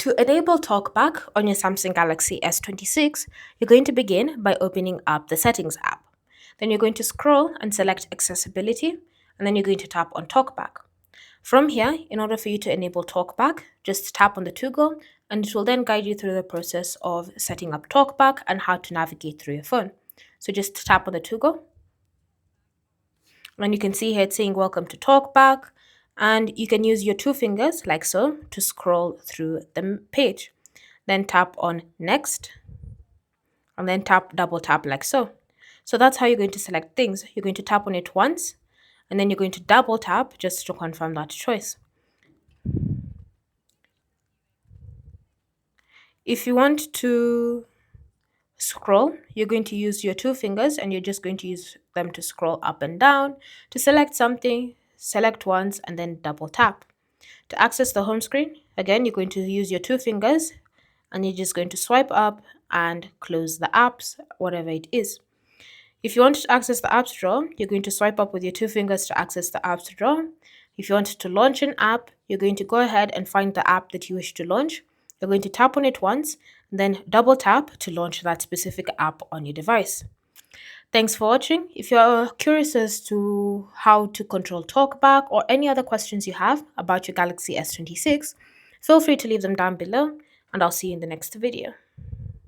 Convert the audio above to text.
To enable TalkBack on your Samsung Galaxy S26, you're going to begin by opening up the Settings app. Then you're going to scroll and select Accessibility, and then you're going to tap on TalkBack. From here, in order for you to enable TalkBack, just tap on the toggle, and it will then guide you through the process of setting up TalkBack and how to navigate through your phone. So just tap on the toggle, and you can see here it's saying Welcome to TalkBack. And you can use your two fingers like so to scroll through the page. Then tap on Next, and then double tap like so. So that's how you're going to select things. You're going to tap on it once, and then you're going to double tap just to confirm that choice. If you want to scroll, you're going to use your two fingers and you're just going to use them to scroll up and down. To select something, select once and then double tap. To access the home screen, again, you're going to use your two fingers and you're just going to swipe up and close the apps, whatever it is. If you want to access the apps drawer, you're going to swipe up with your two fingers to access the apps drawer. If you want to launch an app, you're going to go ahead and find the app that you wish to launch. You're going to tap on it once, then double tap to launch that specific app on your device. Thanks for watching. If you're curious as to how to control TalkBack or any other questions you have about your Galaxy S26, feel free to leave them down below, and I'll see you in the next video.